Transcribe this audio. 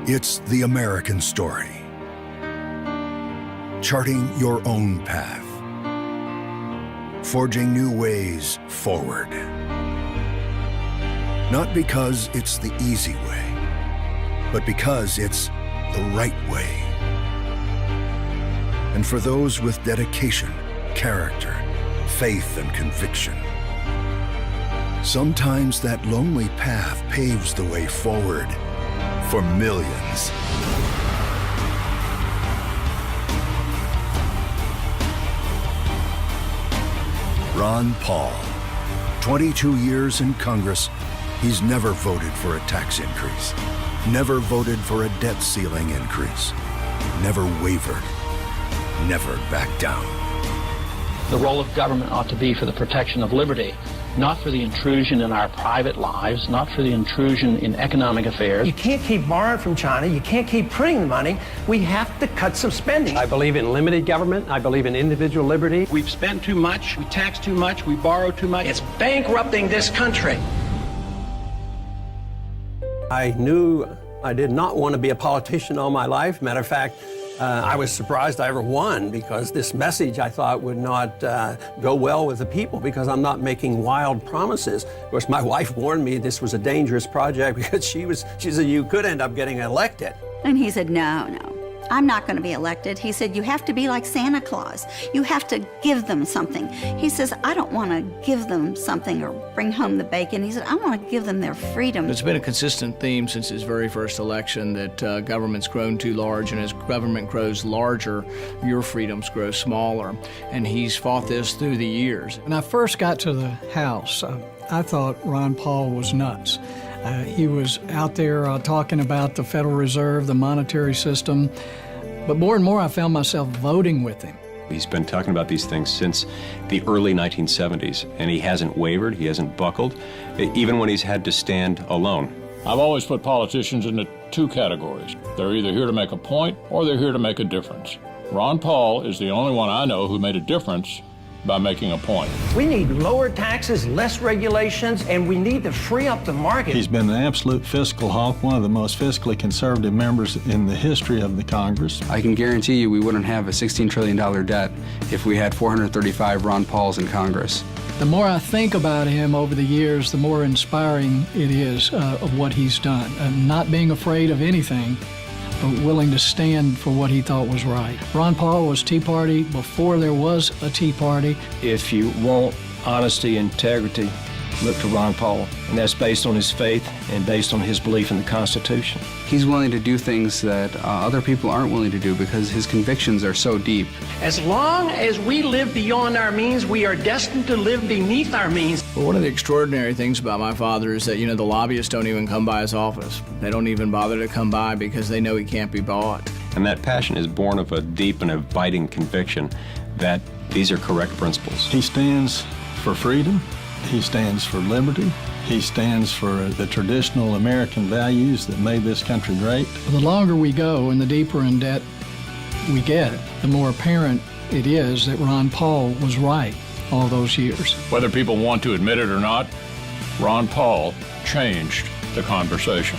It's the American story. Charting your own path. Forging new ways forward. Not because it's the easy way, but because it's the right way. And for those with dedication, character, faith, and conviction. Sometimes that lonely path paves the way forward for millions. Ron Paul, 22 years in Congress, he's never voted for a tax increase, never voted for a debt ceiling increase, never wavered, never backed down. The role of government ought to be for the protection of liberty, not for the intrusion in our private lives, not for the intrusion in economic affairs. You can't keep borrowing from China. You can't keep printing the money. We have to cut some spending. I believe in limited government. I believe in individual liberty. We've spent too much, we tax too much, we borrow too much. It's bankrupting this country. I knew I did not want to be a politician all my life. Matter of fact, I was surprised I ever won because this message I thought would not go well with the people because I'm not making wild promises. Of course, my wife warned me this was a dangerous project because she said you could end up getting elected. And he said, no, I'm not going to be elected. He said, you have to be like Santa Claus. You have to give them something. He says, I don't want to give them something or bring home the bacon. He said, I want to give them their freedom. It's been a consistent theme since his very first election that government's grown too large, and as government grows larger, your freedoms grow smaller. And he's fought this through the years. When I first got to the House, I thought Ron Paul was nuts. He was out there talking about the Federal Reserve, the monetary system, but more and more I found myself voting with him. He's been talking about these things since the early 1970s, and he hasn't wavered, he hasn't buckled, even when he's had to stand alone. I've always put politicians into two categories. They're either here to make a point or they're here to make a difference. Ron Paul is the only one I know who made a difference by making a point. We need lower taxes, less regulations, and we need to free up the market. He's been an absolute fiscal hawk, one of the most fiscally conservative members in the history of the Congress. I can guarantee you we wouldn't have a $16 trillion debt if we had 435 Ron Pauls in Congress. The more I think about him over the years, the more inspiring it is of what he's done. Not being afraid of anything, but willing to stand for what he thought was right. Ron Paul was Tea Party before there was a Tea Party. If you want honesty and integrity, look to Ron Paul. And that's based on his faith and based on his belief in the Constitution. He's willing to do things that other people aren't willing to do because his convictions are so deep. As long as we live beyond our means, we are destined to live beneath our means. Well, one of the extraordinary things about my father is that, the lobbyists don't even come by his office. They don't even bother to come by because they know he can't be bought. And that passion is born of a deep and abiding conviction that these are correct principles. He stands for freedom. He stands for liberty. He stands for the traditional American values that made this country great. The longer we go and the deeper in debt we get, the more apparent it is that Ron Paul was right all those years. Whether people want to admit it or not, Ron Paul changed the conversation.